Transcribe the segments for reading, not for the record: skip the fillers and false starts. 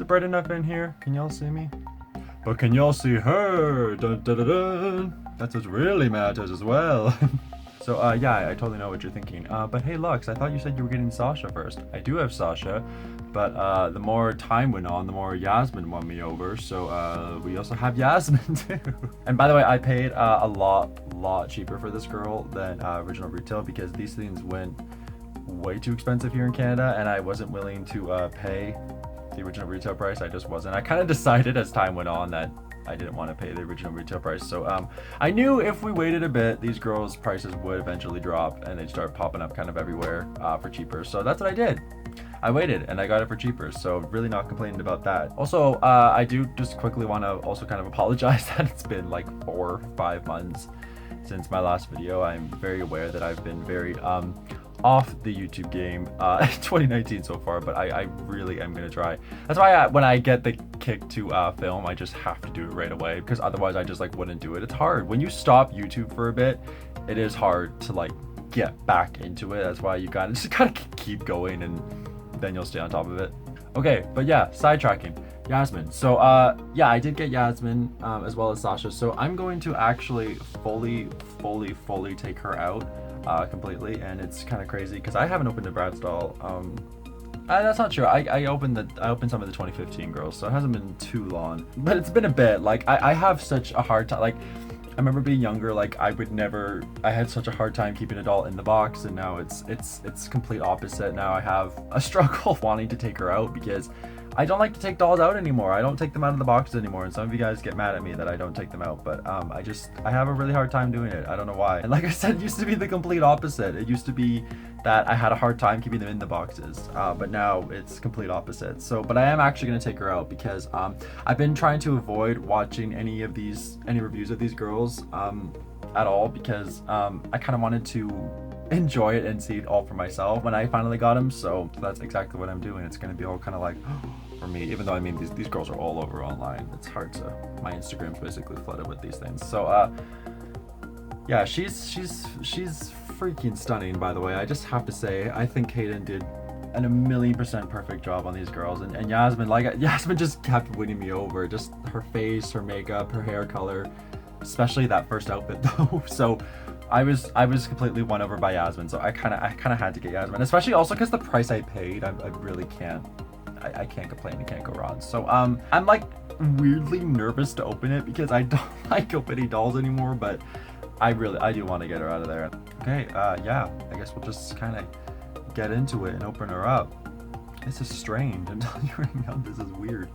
it bright enough in here? Can y'all see me? But can y'all see her? Dun, dun, dun, dun. That's what really matters as well. So yeah, I totally know what you're thinking. But hey Lux, I thought you said you were getting Sasha first. I do have Sasha, but the more time went on, the more Yasmin won me over. So we also have Yasmin too. And by the way, I paid a lot cheaper for this girl than original retail because these things went way too expensive here in Canada, and I wasn't willing to pay the original retail price. I just wasn't. I kind of decided as time went on that I didn't want to pay the original retail price. So I knew if we waited a bit, these girls' prices would eventually drop and they'd start popping up kind of everywhere for cheaper. So that's what I did. I waited and I got it for cheaper. So really not complaining about that. Also, I do just quickly want to also kind of apologize that it's been like 4 or 5 months since my last video. I'm very aware that I've been very off the YouTube game 2019 so far, but I really am gonna try. That's why when I get the kick to film, I just have to do it right away, because otherwise I just like wouldn't do it. It's hard when you stop YouTube for a bit. It is hard to like get back into it. That's why you just gotta keep going, and then you'll stay on top of it. Okay, but yeah, sidetracking. Yasmin. So yeah, I did get Yasmin as well as Sasha. So I'm going to actually fully take her out completely, and it's kind of crazy because I haven't opened a Bratz doll. That's not true. I opened some of the 2015 girls, so it hasn't been too long, but it's been a bit. Like I have such a hard time. Like I remember being younger, like I had such a hard time keeping a doll in the box, and now it's complete opposite. Now I have a struggle wanting to take her out because I don't like to take dolls out anymore. I don't take them out of the boxes anymore, and some of you guys get mad at me that I don't take them out, but I have a really hard time doing it. I don't know why. And like I said, it used to be the complete opposite. It used to be that I had a hard time keeping them in the boxes, but now it's complete opposite. So, but I am actually going to take her out because I've been trying to avoid watching any reviews of these girls at all, because I kind of wanted to enjoy it and see it all for myself when I finally got them. So that's exactly what I'm doing. It's going to be all kind of like for me, even though I mean these girls are all over online. It's hard to, my Instagram's basically flooded with these things. So yeah, she's freaking stunning, by the way. I just have to say, I think Hayden did a 1,000,000% perfect job on these girls, and Yasmin just kept winning me over. Just her face, her makeup, her hair color, especially that first outfit though. So I was completely won over by Yasmin, so I kind of had to get Yasmin, especially also because the price I paid. I really can't complain. I can't go wrong. So I'm like weirdly nervous to open it because I don't like opening dolls anymore, but I do want to get her out of there. Okay, yeah, I guess we'll just kind of get into it and open her up. This is strange. I'm telling you right now, this is weird.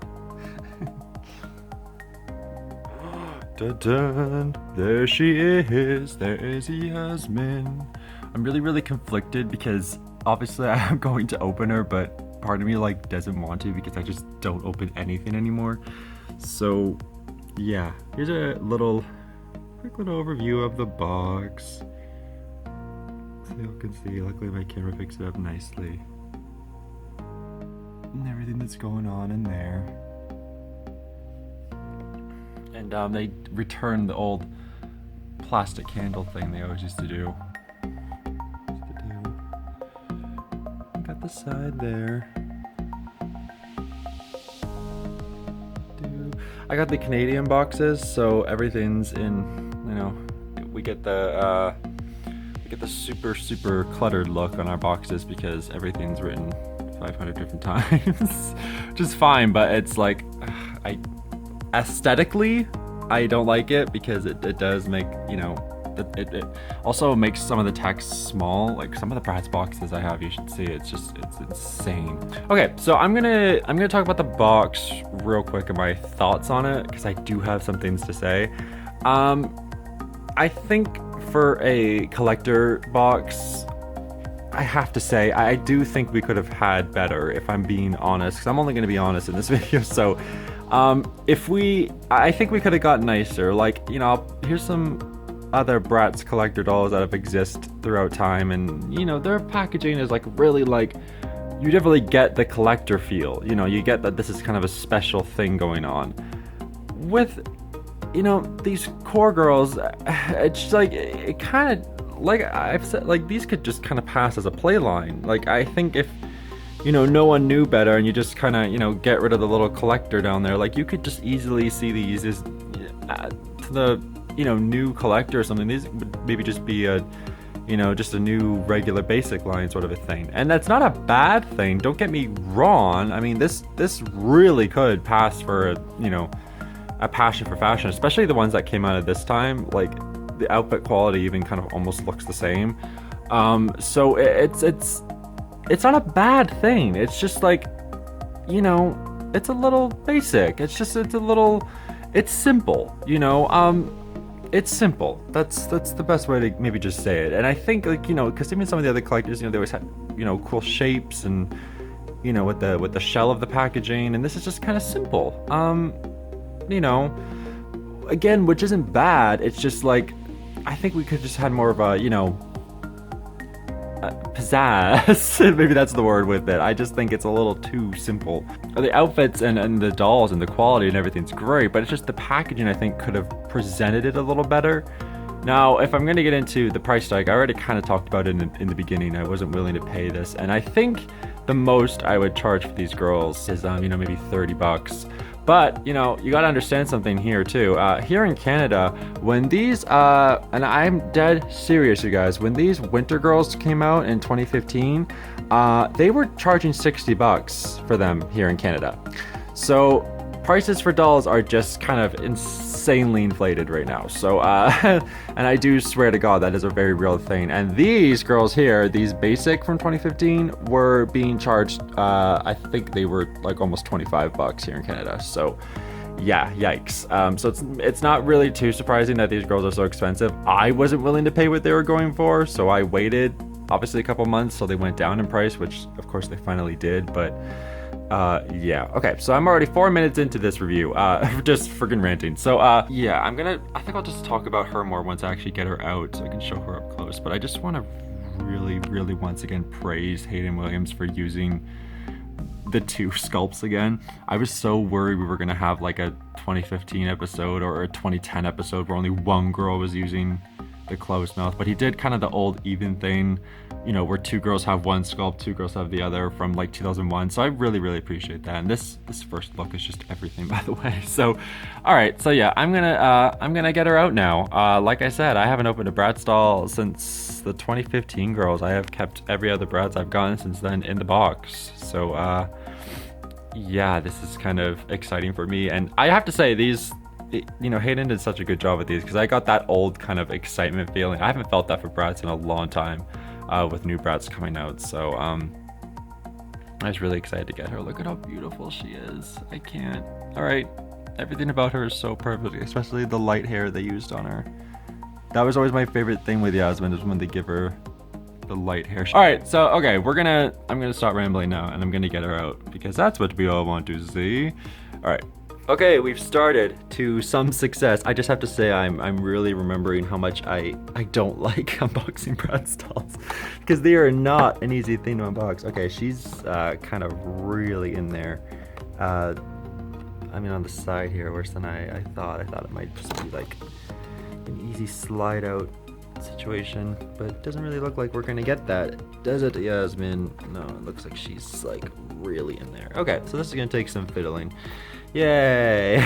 Dun-dun. There she is. There is Yasmin. I'm really conflicted because obviously I'm going to open her, but part of me like doesn't want to because I just don't open anything anymore. So yeah, here's a quick little overview of the box. So you can see, luckily my camera picks it up nicely. And everything that's going on in there. And they returned the old plastic handle thing they always used to do. Got the side there. I got the Canadian boxes, so everything's in, you know, we get the super cluttered look on our boxes because everything's written 500 different times. Which is fine, but it's like, aesthetically, I don't like it because it does make, you know, it also makes some of the text small. Like some of the Bratz boxes I have, you should see, it's insane. Okay, so I'm gonna talk about the box real quick and my thoughts on it because I do have some things to say. I think for a collector box, I have to say, I do think we could have had better, if I'm being honest, because I'm only going to be honest in this video. So I think we could have got nicer. Like, you know, here's some other Bratz collector dolls that have existed throughout time, and you know, their packaging is like really like, you definitely get the collector feel. You know, you get that this is kind of a special thing going on. With, you know, these core girls, it's like, it kind of, like I've said, like these could just kind of pass as a play line. Like I think if, no one knew better and you just kind of, get rid of the little collector down there. Like, you could just easily see these as to the, new collector or something. These would maybe just be a, just a new regular basic line sort of a thing. And that's not a bad thing. Don't get me wrong. I mean, this really could pass for a passion for fashion, especially the ones that came out of this time. Like, the outfit quality even kind of almost looks the same. So it's not a bad thing. It's just like, it's a little basic. It's simple, it's simple. That's the best way to maybe just say it. And I think, like, because even some of the other collectors, they always had, cool shapes and, with the shell of the packaging, and this is just kind of simple. Again, which isn't bad. It's just like, I think we could just had more of a, pizzazz. Maybe that's the word with it. I just think it's a little too simple. The outfits and the dolls and the quality and everything's great, but it's just the packaging I think could have presented it a little better. Now, if I'm going to get into the price tag, I already kind of talked about it in the beginning. I wasn't willing to pay this, and I think the most I would charge for these girls is maybe $30. But, you gotta understand something here too. Here in Canada, when these, and I'm dead serious, you guys, when these Winter Girls came out in 2015, they were charging $60 for them here in Canada. So prices for dolls are just kind of insanely inflated right now. So, and I do swear to God that is a very real thing. And these girls here, these basic from 2015, were being charged, I think they were like almost $25 here in Canada. So yeah, yikes. So it's not really too surprising that these girls are so expensive. I wasn't willing to pay what they were going for, so I waited obviously a couple months so they went down in price, which of course they finally did. But yeah, okay, so I'm already 4 minutes into this review, just friggin' ranting. So yeah, I think I'll just talk about her more once I actually get her out so I can show her up close. But I just want to really once again praise Hayden Williams for using the two sculpts again. I was so worried we were gonna have like a 2015 episode or a 2010 episode where only one girl was using the closed mouth, but he did kind of the old even thing, where two girls have one sculpt, two girls have the other, from like 2001. So I really appreciate that. And this first look is just everything, by the way. So all right, so yeah, I'm gonna get her out now. Like I said, I haven't opened a Bratz doll since the 2015 girls. I have kept every other Bratz I've gotten since then in the box. So yeah, this is kind of exciting for me. And I have to say, these, Hayden did such a good job with these, because I got that old kind of excitement feeling. I haven't felt that for Bratz in a long time, with new Bratz coming out. So I was really excited to get her. Look at how beautiful she is. I can't. All right, everything about her is so perfect, especially the light hair they used on her. That was always my favorite thing with Yasmin, is when they give her the light hair. All right, so okay, I'm gonna stop rambling now, and I'm gonna get her out, because that's what we all want to see. All right. Okay, we've started to some success. I just have to say, I'm really remembering how much I don't like unboxing Bratz dolls, because they are not an easy thing to unbox. Okay, she's kind of really in there. I mean, on the side here, worse than I thought. I thought it might just be like an easy slide out situation, but it doesn't really look like we're gonna get that, does it, Yasmin? No, it looks like she's like really in there. Okay, so this is gonna take some fiddling. Yay.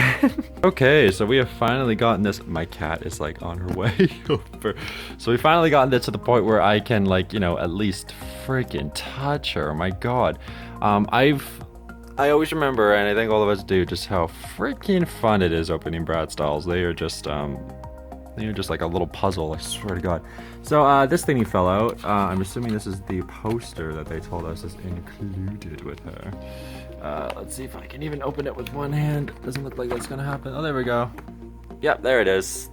Okay, so we have finally gotten this. My cat is like on her way over. So we finally gotten this to the point where I can, like, at least freaking touch her. My God. I always remember, and I think all of us do, just how freaking fun it is opening Bratz dolls. They are just like a little puzzle, I swear to God. So this thingy fell out. I'm assuming this is the poster that they told us is included with her. Let's see if I can even open it with one hand. Doesn't look like that's gonna happen. Oh, there we go. Yep, there it is.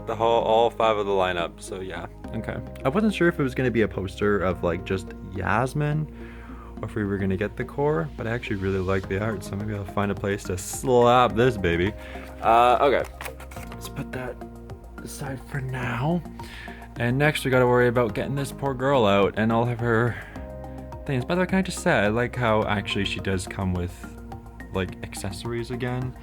All 5 of the lineup. So yeah, okay. I wasn't sure if it was gonna be a poster of like just Yasmin, or if we were gonna get the core, but I actually really like the art, so maybe I'll find a place to slap this baby. Okay, let's put that aside for now. And next we gotta worry about getting this poor girl out and all of her things. By the way, can I just say, I like how actually she does come with like accessories again.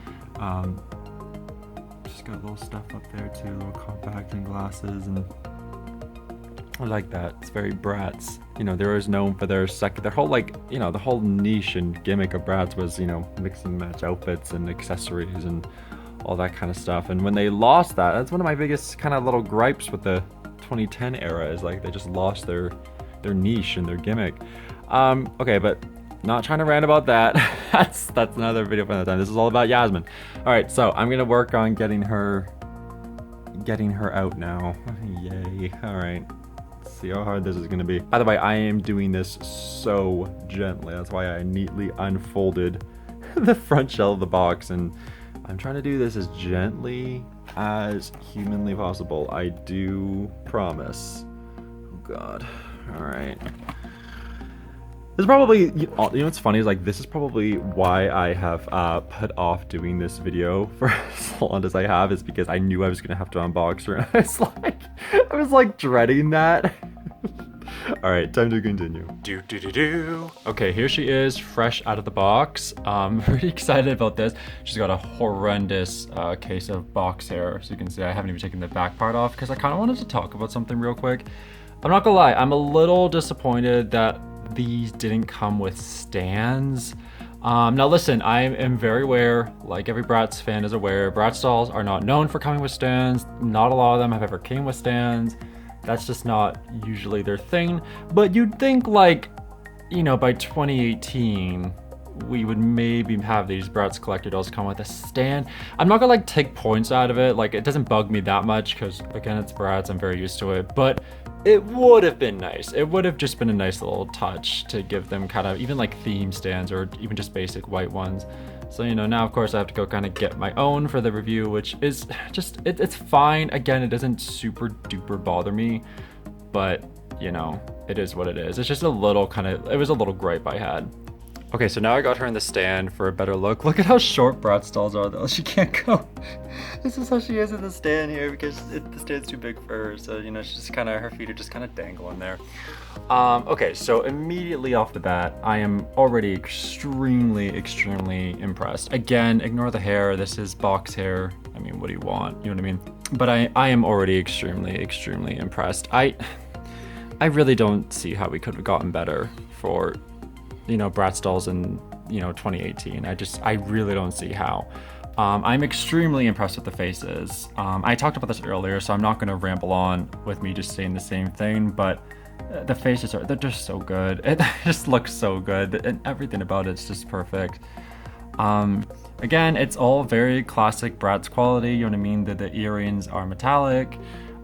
Just got little stuff up there too, little compacting glasses, and I like that. It's very Bratz. You know, they're always known for their whole, like, you know, the whole niche and gimmick of Bratz was, you know, mix and match outfits and accessories and all that kind of stuff. And when they lost that, that's one of my biggest kind of little gripes with the 2010 era, is like they just lost their niche and their gimmick. Okay, but not trying to rant about that. that's another video for another time. This is all about Yasmin. All right, so I'm gonna work on getting her out now. Yay. All right, let's see how hard this is gonna be. By the way, I am doing this so gently. That's why I neatly unfolded the front shell of the box, and I'm trying to do this as gently as humanly possible. I do promise. Oh God. All right. This is probably, you know what's funny is, like, this is probably why I have put off doing this video for as long as I have, is because I knew I was gonna have to unbox her. I was like dreading that. All right, time to continue. Okay, here she is, fresh out of the box. I'm pretty excited about this. She's got a horrendous case of box hair. So you can see I haven't even taken the back part off because I kind of wanted to talk about something real quick. I'm not gonna lie, I'm a little disappointed that these didn't come with stands. Now listen, I am very aware, like every Bratz fan is aware, Bratz dolls are not known for coming with stands. Not a lot of them have ever came with stands. That's just not usually their thing. But you'd think, like, you know, by 2018, we would maybe have these Bratz collector dolls come with a stand. I'm not gonna like take points out of it. Like, it doesn't bug me that much because, again, it's Bratz, I'm very used to it. But it would have been nice. It would have just been a nice little touch to give them kind of even like theme stands or even just basic white ones. So, you know, now of course I have to go kind of get my own for the review, which is just, it's fine. Again, it doesn't super duper bother me, but you know, it is what it is. It's just a little it was a little gripe I had. Okay, so now I got her in the stand for a better look. Look at how short Bratz dolls are though. She can't go. This is how she is in the stand here because the stand's too big for her. So, you know, she's just her feet are just kind of dangling there. Okay, so immediately off the bat, I am already extremely impressed. Again, ignore the hair. This is box hair. I mean, what do you want? You know what I mean? But I am already extremely impressed. I really don't see how we could have gotten better for, you know, Bratz dolls in, you know, 2018. I really don't see how. I'm extremely impressed with the faces. I talked about this earlier, so I'm not going to ramble on with me just saying the same thing, but the faces they're just so good. It just looks so good, and everything about it's just perfect. Again, it's all very classic Bratz quality, you know what I mean? The earrings are metallic.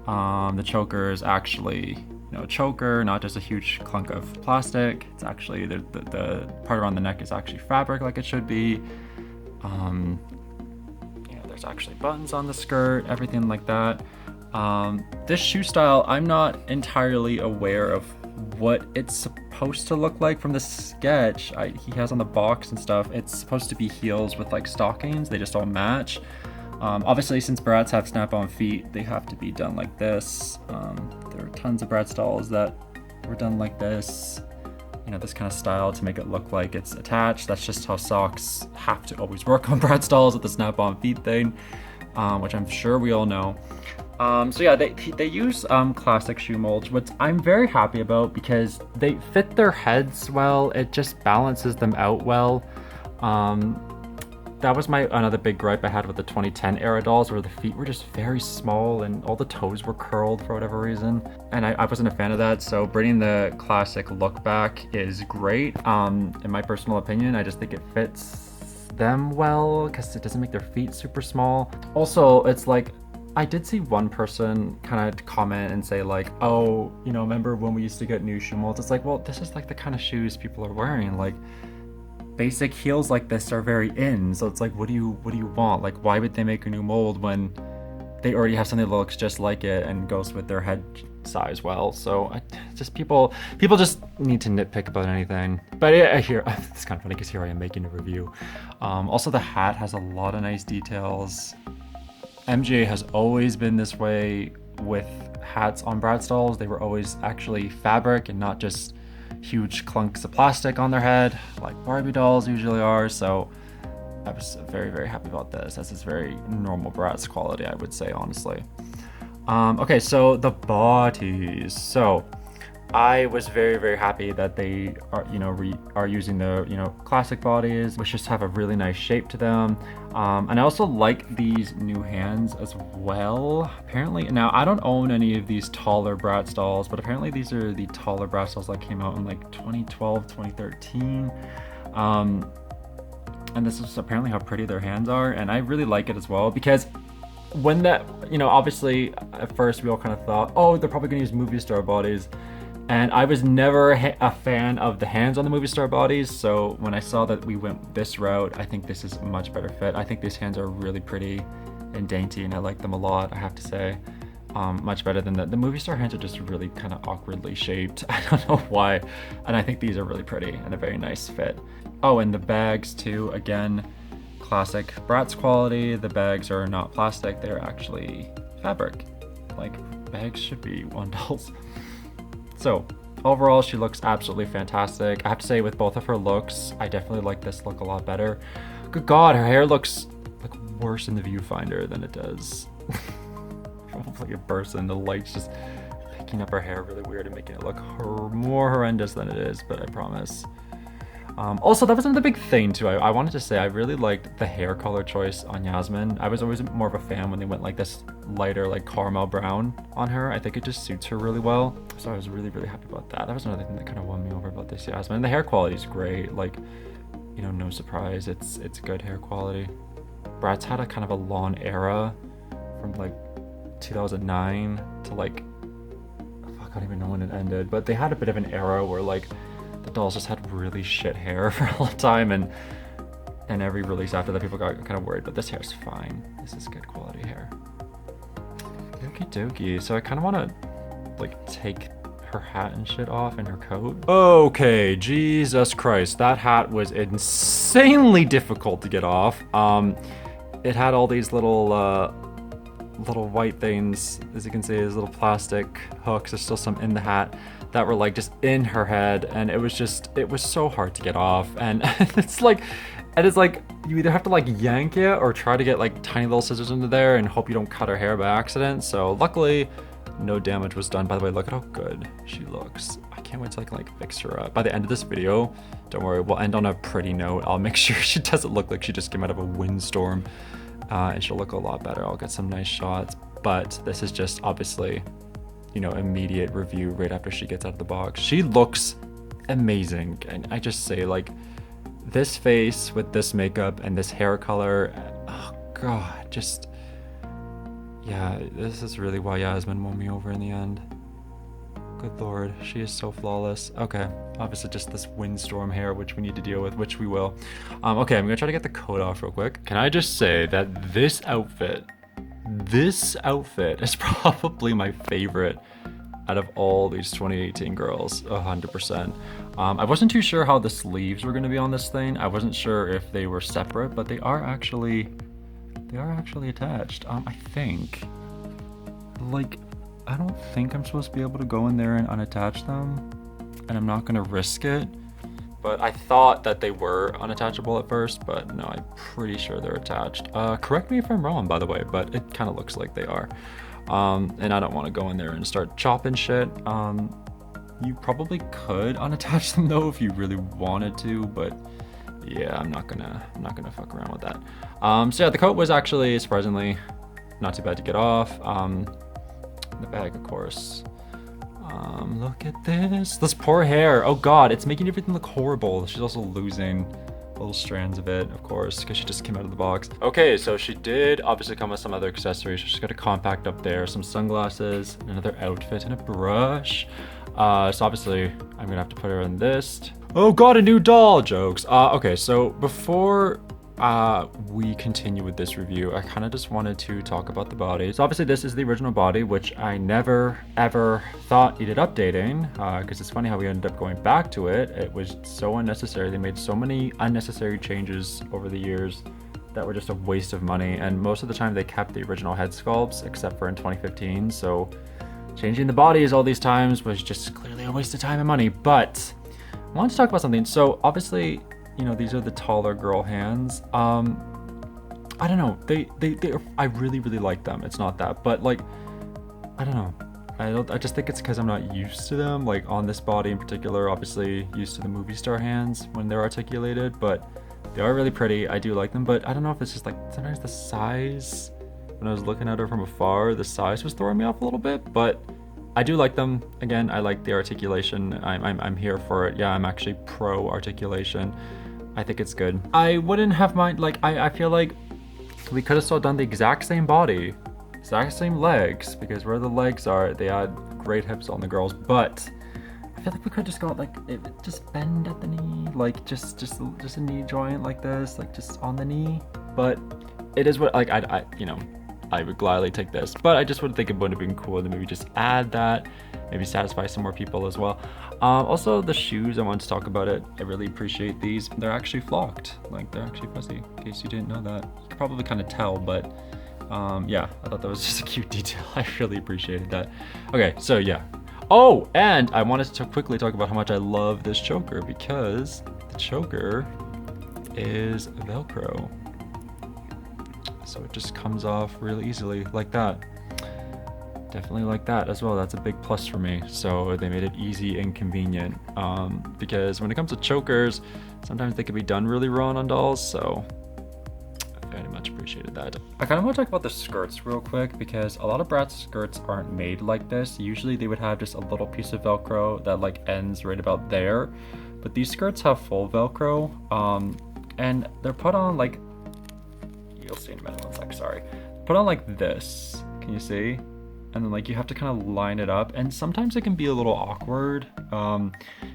The choker is actually, you know, choker, not just a huge clunk of plastic. It's actually the part around the neck is actually fabric, like it should be. You know, there's actually buttons on the skirt, everything like that. This shoe style, I'm not entirely aware of what it's supposed to look like from the sketch he has on the box and stuff. It's supposed to be heels with like stockings. They just all match. Obviously, since Bratz have snap-on feet, they have to be done like this. There are tons of Bratz dolls that were done like this, you know, this kind of style to make it look like it's attached. That's just how socks have to always work on Bratz dolls with the snap-on feet thing, which I'm sure we all know. So yeah, they use classic shoe molds, which I'm very happy about because they fit their heads well. It just balances them out well. That was another big gripe I had with the 2010 era dolls, where the feet were just very small and all the toes were curled for whatever reason. And I wasn't a fan of that, so bringing the classic look back is great. In my personal opinion, I just think it fits them well because it doesn't make their feet super small. Also, it's like, I did see one person kind of comment and say like, oh, you know, remember when we used to get new shoe molds? It's like, well, this is like the kind of shoes people are wearing. Like, basic heels like this are very in, so it's like, what do you want? Like, why would they make a new mold when they already have something that looks just like it and goes with their head size well? So just people just need to nitpick about anything. But I hear it's kind of funny because here I am making a review. Also, the hat has a lot of nice details. MJ has always been this way with hats on Bratz dolls. They were always actually fabric and not just huge clunks of plastic on their head like Barbie dolls usually are. So I was very happy about this. This is very normal Bratz quality, I would say, honestly. Okay, so the bodies. So I was very, very happy that they are, are using the, classic bodies, which just have a really nice shape to them. And I also like these new hands as well. Apparently, now I don't own any of these taller Bratz dolls, but apparently these are the taller Bratz dolls that came out in like 2012, 2013. And this is apparently how pretty their hands are, and I really like it as well because when that, obviously at first we all kind of thought, oh, they're probably gonna use movie star bodies. And I was never a fan of the hands on the movie star bodies, so when I saw that we went this route, I think this is a much better fit. I think these hands are really pretty and dainty, and I like them a lot, I have to say. Much better than the movie star hands are just really kind of awkwardly shaped. I don't know why. And I think these are really pretty and a very nice fit. Oh, and the bags too, again, classic Bratz quality. The bags are not plastic, they're actually fabric. Like, bags should be $1. So overall, she looks absolutely fantastic. I have to say, with both of her looks, I definitely like this look a lot better. Good God, her hair looks like worse in the viewfinder than it does. Probably a person. The light's just picking up her hair really weird and making it look more horrendous than it is, but I promise. Also, that was another big thing too. I wanted to say I really liked the hair color choice on Yasmin. I was always more of a fan when they went like this lighter, like caramel brown on her. I think it just suits her really well. So I was really, really happy about that. That was another thing that kind of won me over about this Yasmin. And the hair quality is great. Like, no surprise. It's good hair quality. Bratz had a kind of a long era from like 2009 to like, I don't even know when it ended, but they had a bit of an era where like the dolls just had really shit hair for a long time, and every release after that people got kind of worried, but this hair's fine. This is good quality hair. Okie dokie. So I kind of want to like take her hat and shit off and her coat. Okay, Jesus Christ, that hat was insanely difficult to get off. It had all these little white things, as you can see, these little plastic hooks. There's still some in the hat that were like just in her head, and it was so hard to get off. And it's like you either have to like yank it or try to get like tiny little scissors into there and hope you don't cut her hair by accident. So luckily no damage was done. By the way, look at how good she looks. I can't wait till I can like fix her up. By the end of this video, don't worry, we'll end on a pretty note. I'll make sure she doesn't look like she just came out of a windstorm, and she'll look a lot better. I'll get some nice shots, but this is just obviously, immediate review right after she gets out of the box. She looks amazing, and I just say, like, this face with this makeup and this hair color, oh God, just, yeah, this is really why Yasmin won me over in the end. Good Lord, she is so flawless. Okay, obviously just this windstorm hair, which we need to deal with, which we will. Okay, I'm gonna try to get the coat off real quick. Can I just say that this outfit is probably my favorite out of all these 2018 girls, 100%. I wasn't too sure how the sleeves were gonna be on this thing. I wasn't sure if they were separate, but they are actually attached. I think, like, I don't think I'm supposed to be able to go in there and unattach them, and I'm not gonna risk it. But I thought that they were unattachable at first, but no, I'm pretty sure they're attached. Correct me if I'm wrong, by the way, but it kind of looks like they are. And I don't want to go in there and start chopping shit. You probably could unattach them though if you really wanted to, but yeah, I'm not gonna fuck around with that. So yeah, the coat was actually surprisingly not too bad to get off. The bag, of course. Look at this poor hair. Oh God, it's making everything look horrible. She's also losing little strands of it, of course, because she just came out of the box. Okay, so she did obviously come with some other accessories. She's got a compact up there, some sunglasses, another outfit, and a brush. So obviously I'm gonna have to put her in this. Oh God, a new doll, jokes. Okay, so before we continue with this review, I kind of just wanted to talk about the body. So obviously this is the original body, which I never ever thought needed updating, because it's funny how we ended up going back to it. It was so unnecessary. They made so many unnecessary changes over the years that were just a waste of money, and most of the time they kept the original head sculpts except for in 2015. So changing the bodies all these times was just clearly a waste of time and money. But I wanted to talk about something. So obviously, these are the taller girl hands. I don't know, they I really like them. It's not that, but like, I don't know. I just think it's because I'm not used to them, like on this body in particular, obviously used to the movie star hands when they're articulated, but they are really pretty. I do like them, but I don't know if it's just like sometimes the size, when I was looking at her from afar, the size was throwing me off a little bit, but I do like them. Again, I like the articulation. I'm here for it. Yeah, I'm actually pro articulation. I think it's good. I wouldn't have mind, like, I feel like we could have still done the exact same body, exact same legs, because where the legs are, they had great hips on the girls, but I feel like we could just got like, just bend at the knee, like just a knee joint like this, like just on the knee. But it is what, like, I you know, I would gladly take this, but I just would think it would have been cool to maybe just add that, maybe satisfy some more people as well. Also the shoes, I wanted to talk about it. I really appreciate these. They're actually flocked, like they're actually fuzzy, in case you didn't know that. You could probably kind of tell, but yeah, I thought that was just a cute detail. I really appreciated that. Okay, so yeah. Oh, and I wanted to quickly talk about how much I love this choker, because the choker is Velcro. So it just comes off really easily like that. Definitely like that as well. That's a big plus for me. So they made it easy and convenient, because when it comes to chokers, sometimes they can be done really wrong on dolls, so I very much appreciated that. I kind of want to talk about the skirts real quick, because a lot of Bratz skirts aren't made like this. Usually they would have just a little piece of Velcro that like ends right about there, but these skirts have full Velcro, and they're put on like, you'll see in a minute, one sec, sorry. Put on like this, can you see? And then like you have to kind of line it up, and sometimes it can be a little awkward.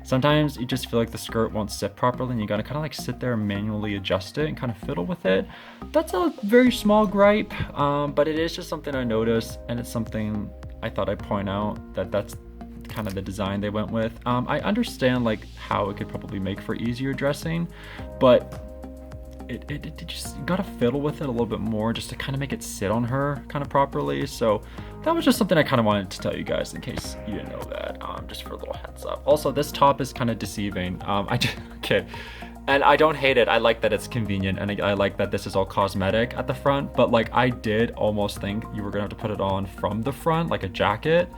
Sometimes you just feel like the skirt won't sit properly, and you gotta kind of like sit there and manually adjust it and kind of fiddle with it. That's a very small gripe, but it is just something I noticed, and it's something I thought I'd point out, that that's kind of the design they went with. I understand like how it could probably make for easier dressing, but it just, you gotta fiddle with it a little bit more just to kind of make it sit on her kind of properly. So that was just something I kind of wanted to tell you guys in case you didn't know that, just for a little heads up. Also, this top is kind of deceiving. Okay, and I don't hate it. I like that it's convenient, and I like that this is all cosmetic at the front, but like I did almost think you were gonna have to put it on from the front like a jacket,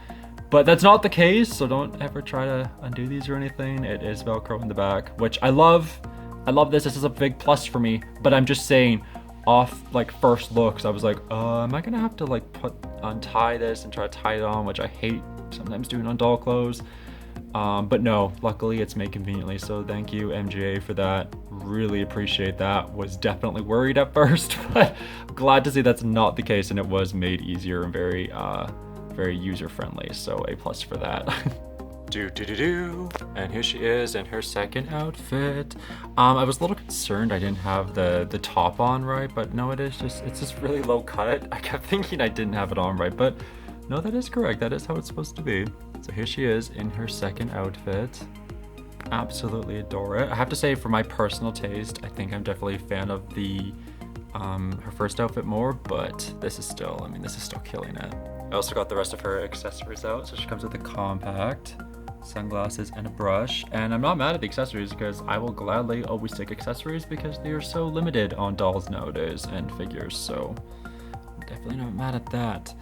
but that's not the case, so don't ever try to undo these or anything. It is Velcro in the back, which I love. I love this. This is a big plus for me, but I'm just saying, off like first looks, I was like, am I gonna have to like untie this and try to tie it on, which I hate sometimes doing on doll clothes. But no, luckily it's made conveniently, so thank you MGA for that. Really appreciate that. Was definitely worried at first, but glad to see that's not the case, and it was made easier and very user friendly, so a plus for that. And here she is in her second outfit. I was a little concerned I didn't have the top on right, but no, it's just really low cut. I kept thinking I didn't have it on right, but no, that is correct. That is how it's supposed to be. So here she is in her second outfit. Absolutely adore it. I have to say, for my personal taste, I think I'm definitely a fan of the her first outfit more, but this is still, I mean, this is still killing it. I also got the rest of her accessories out. So she comes with a compact, sunglasses, and a brush. And I'm not mad at the accessories, because I will gladly always take accessories, because they are so limited on dolls nowadays and figures. So I'm definitely not mad at that.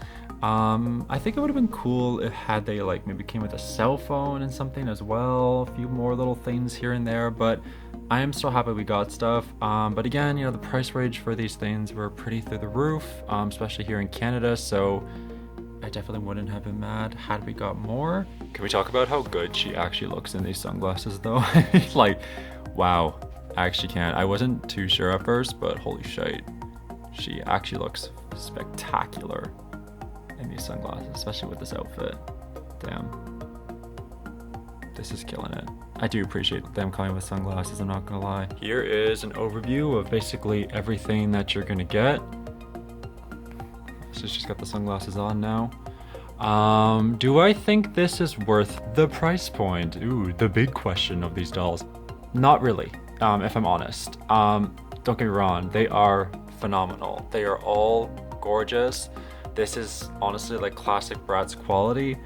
I think it would have been cool if had they like maybe came with a cell phone and something as well, a few more little things here and there, but I am so happy we got stuff. But again, you know, the price range for these things were pretty through the roof, especially here in Canada, so I definitely wouldn't have been mad had we got more. Can we talk about how good she actually looks in these sunglasses though? Like, wow, I actually can't. I wasn't too sure at first, but holy shit, she actually looks spectacular in these sunglasses, especially with this outfit. Damn, this is killing it. I do appreciate them coming with sunglasses, I'm not gonna lie. Here is an overview of basically everything that you're gonna get. So she's got the sunglasses on now. Do I think this is worth the price point? Ooh, the big question of these dolls. Not really, if I'm honest. Don't get me wrong, they are phenomenal. They are all gorgeous. This is honestly like classic Bratz quality,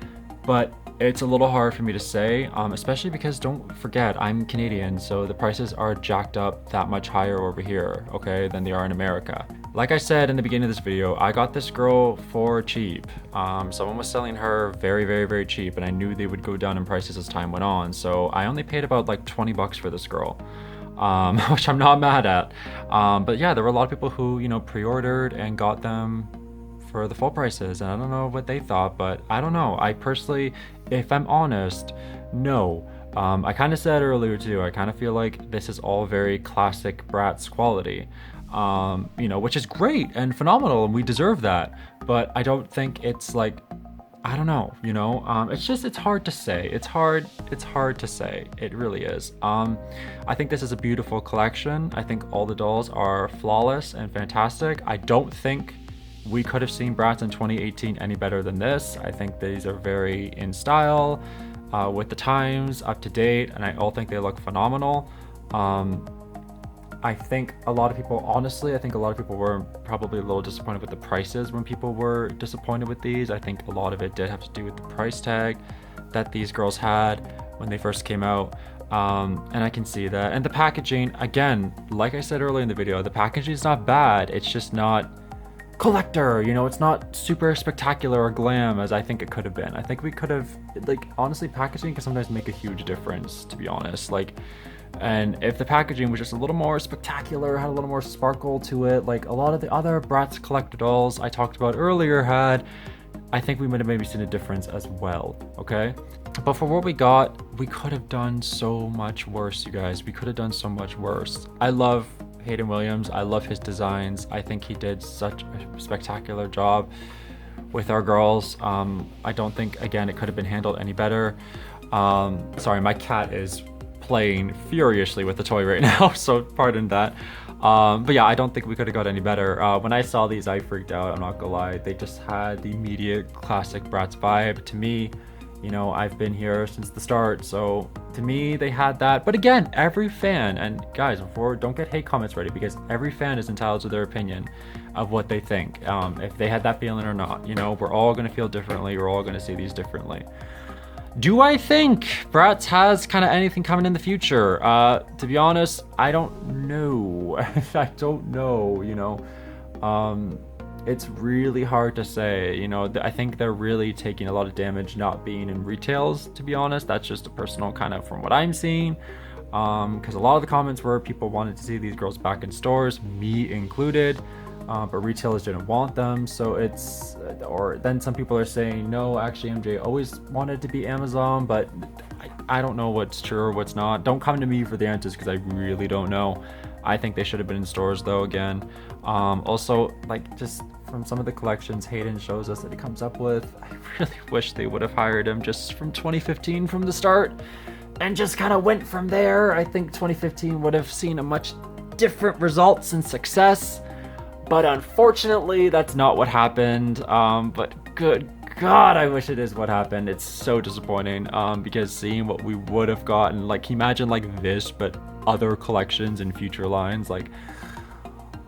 but it's a little hard for me to say, especially because don't forget, I'm Canadian, so the prices are jacked up that much higher over here, okay, than they are in America. Like I said in the beginning of this video, I got this girl for cheap. Someone was selling her very, very, very cheap, and I knew they would go down in prices as time went on, so I only paid about like 20 bucks for this girl. Which I'm not mad at. But yeah, there were a lot of people who, you know, pre-ordered and got them for the full prices, and I don't know what they thought, but I don't know. I personally, if I'm honest, no. I kind of said earlier too, I kind of feel like this is all very classic Bratz quality, you know, which is great and phenomenal, and we deserve that. But I don't think it's like, I don't know, you know, it's hard to say. It's hard to say. It really is. I think this is a beautiful collection. I think all the dolls are flawless and fantastic. I don't think we could have seen Bratz in 2018 any better than this. I think these are very in style, with the times, up to date, and I all think they look phenomenal. I think a lot of people, honestly, I think a lot of people were probably a little disappointed with the prices when people were disappointed with these. I think a lot of it did have to do with the price tag that these girls had when they first came out. And I can see that. And the packaging, again, like I said earlier in the video, the packaging is not bad. It's just not collector, you know, it's not super spectacular or glam as I think it could have been. I think we could have, like, honestly, packaging can sometimes make a huge difference, to be honest. Like, and if the packaging was just a little more spectacular, had a little more sparkle to it, like a lot of the other Bratz collector dolls I talked about earlier had, I think we might have maybe seen a difference as well, okay? But for what we got, we could have done so much worse, you guys. We could have done so much worse. I love Hayden Williams. I love his designs. I think he did such a spectacular job with our girls. I don't think, again, it could have been handled any better. Sorry, my cat is playing furiously with the toy right now, so pardon that. But yeah, I don't think we could have got any better. When I saw these, I freaked out, I'm not gonna lie. They just had the immediate classic Bratz vibe. To me, you know, I've been here since the start, so to me, they had that. But again, every fan, and guys, don't get hate comments ready, because every fan is entitled to their opinion of what they think, if they had that feeling or not. You know, we're all gonna feel differently, we're all gonna see these differently. Do I think Bratz has kind of anything coming in the future? To be honest, I don't know. I don't know, you know. It's really hard to say, you know. I think they're really taking a lot of damage not being in retails, to be honest. That's just a personal kind of from what I'm seeing. Because a lot of the comments were people wanted to see these girls back in stores, me included. But retailers didn't want them, so it's, or then some people are saying, no, actually MJ always wanted to be Amazon, but I don't know what's true or what's not. Don't come to me for the answers, because I really don't know. I think they should have been in stores though, again. Also, like, just from some of the collections Hayden shows us that he comes up with, I really wish they would have hired him just from 2015 from the start and just kind of went from there. I think 2015 would have seen a much different results and success. But unfortunately, that's not what happened. But good God, I wish it is what happened. It's so disappointing, because seeing what we would have gotten, like, imagine like this, but other collections in future lines, like,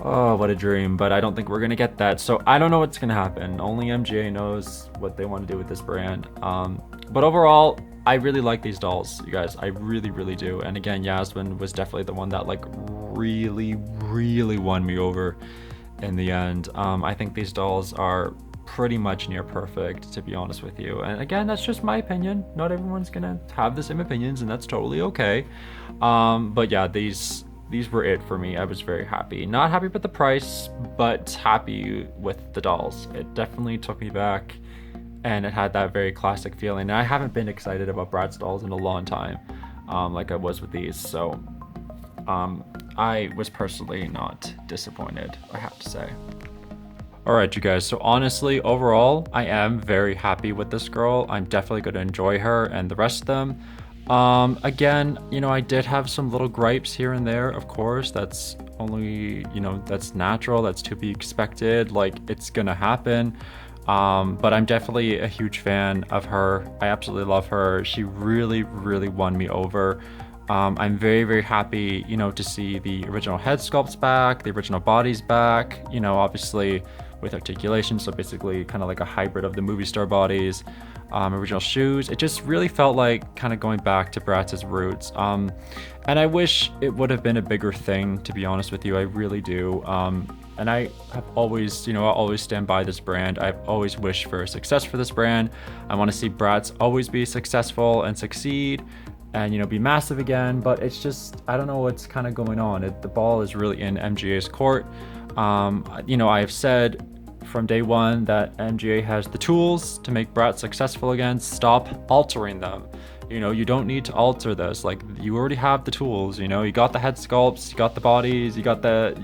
oh, what a dream. But I don't think we're gonna get that. So I don't know what's gonna happen. Only MGA knows what they want to do with this brand. But overall, I really like these dolls, you guys. I really, really do. And again, Yasmin was definitely the one that, like, really, really won me over in the end. I think these dolls are pretty much near perfect, to be honest with you. And again, that's just my opinion. Not everyone's gonna have the same opinions, and that's totally okay. But yeah, these were it for me. I was very happy. Not happy with the price, but happy with the dolls. It definitely took me back, and it had that very classic feeling. And I haven't been excited about Bratz dolls in a long time, like I was with these. So I was personally not disappointed, I have to say. Alright, you guys, so honestly, overall, I am very happy with this girl. I'm definitely going to enjoy her and the rest of them. Again, you know, I did have some little gripes here and there, of course. That's only, you know, that's natural, that's to be expected, like, it's gonna happen. But I'm definitely a huge fan of her. I absolutely love her. She really, really won me over. I'm very, very happy, you know, to see the original head sculpts back, the original bodies back. You know, obviously with articulation, so basically kind of like a hybrid of the movie star bodies. Original shoes. It just really felt like kind of going back to Bratz's roots. And I wish it would have been a bigger thing, to be honest with you. I really do. And I have always, I'll always stand by this brand. I've always wished for success for this brand. I want to see Bratz always be successful and succeed and, be massive again. But it's just, I don't know what's kind of going on. The ball is really in MGA's court. I have said from day one that MGA has the tools to make Bratz successful again. Stop altering them. You don't need to alter this. Like, you already have the tools. You got the head sculpts, you got the bodies, you got the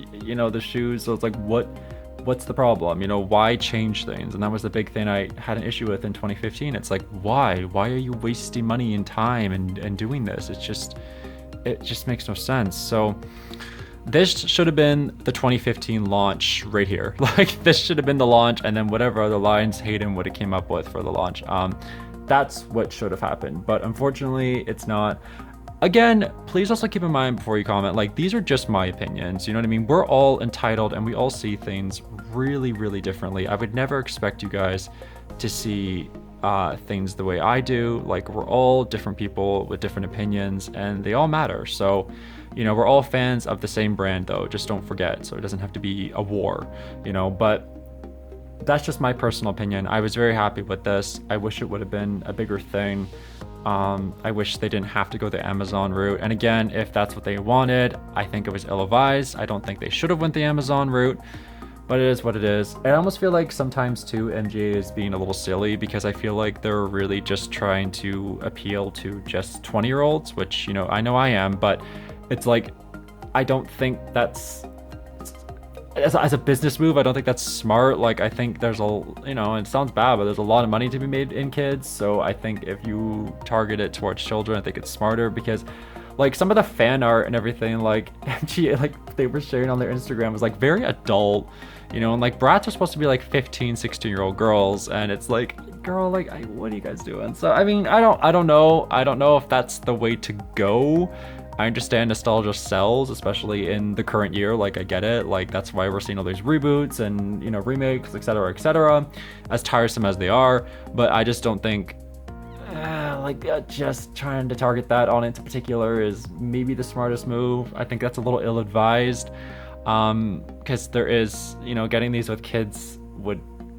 the shoes. So it's like, what's the problem? Why change things? And that was the big thing I had an issue with in 2015. It's like, why are you wasting money and time and doing this? It just makes no sense. So this should have been the 2015 launch right here. Like, this should have been the launch, and then whatever other lines Hayden would have came up with for the launch. That's what should have happened, but unfortunately it's not. Again, please also keep in mind before you comment, like, these are just my opinions, you know what I mean? We're all entitled and we all see things really, really differently. I would never expect you guys to see things the way I do. Like, we're all different people with different opinions, and they all matter. So, we're all fans of the same brand, though, just don't forget. So it doesn't have to be a war, but that's just my personal opinion. I was very happy with this. I wish it would have been a bigger thing. I wish they didn't have to go the Amazon route. And again, if that's what they wanted, I think it was ill-advised. I don't think they should have went the Amazon route, but it is what it is. I almost feel like sometimes too, MGA is being a little silly, because I feel like they're really just trying to appeal to just 20-year-olds, which, I know I am, but it's like, I don't think that's, as a business move, I don't think that's smart. Like, I think there's it sounds bad, but there's a lot of money to be made in kids. So I think if you target it towards children, I think it's smarter, because like some of the fan art and everything, like MGA, like they were sharing on their Instagram, was like very adult, and like Bratz are supposed to be like 15, 16-year-old girls, and it's like, girl, like, what are you guys doing? So I mean, I don't know if that's the way to go. I understand nostalgia sells, especially in the current year. Like, I get it. Like, that's why we're seeing all these reboots and, remakes, etc., as tiresome as they are. But I just don't think, just trying to target that on in particular is maybe the smartest move. I think that's a little ill-advised, because there is, getting these with kids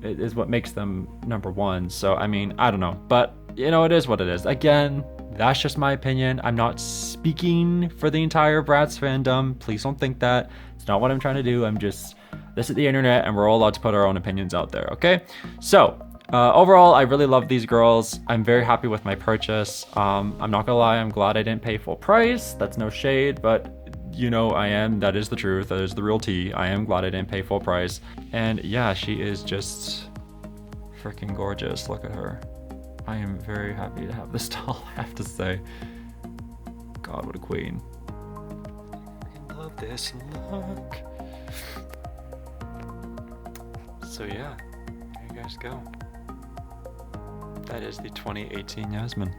is what makes them number one. So, I mean, I don't know. But, it is what it is. Again, that's just my opinion. I'm not speaking for the entire Bratz fandom. Please don't think that. It's not what I'm trying to do. This is the internet, and we're all allowed to put our own opinions out there, okay? So, overall, I really love these girls. I'm very happy with my purchase. I'm not gonna lie, I'm glad I didn't pay full price. That's no shade, but I am. That is the truth. That is the real tea. I am glad I didn't pay full price. And yeah, she is just freaking gorgeous. Look at her. I am very happy to have this doll, I have to say. God, what a queen. I love this look. So yeah, there you guys go. That is the 2018 Yasmin.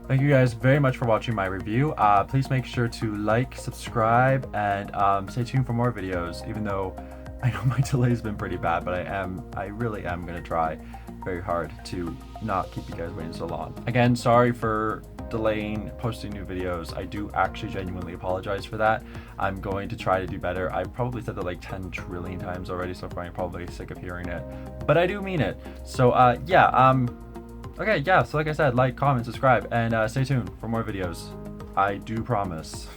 Thank you guys very much for watching my review. Please make sure to like, subscribe, and stay tuned for more videos, even though I know my delay has been pretty bad, but I really am going to try very hard to not keep you guys waiting so long. Again, sorry for delaying posting new videos. I do actually genuinely apologize for that. I'm going to try to do better. I've probably said that like 10 trillion times already so far. I'm probably sick of hearing it, but I do mean it. So okay, yeah, so like I said, like, comment, subscribe, and stay tuned for more videos. I do promise.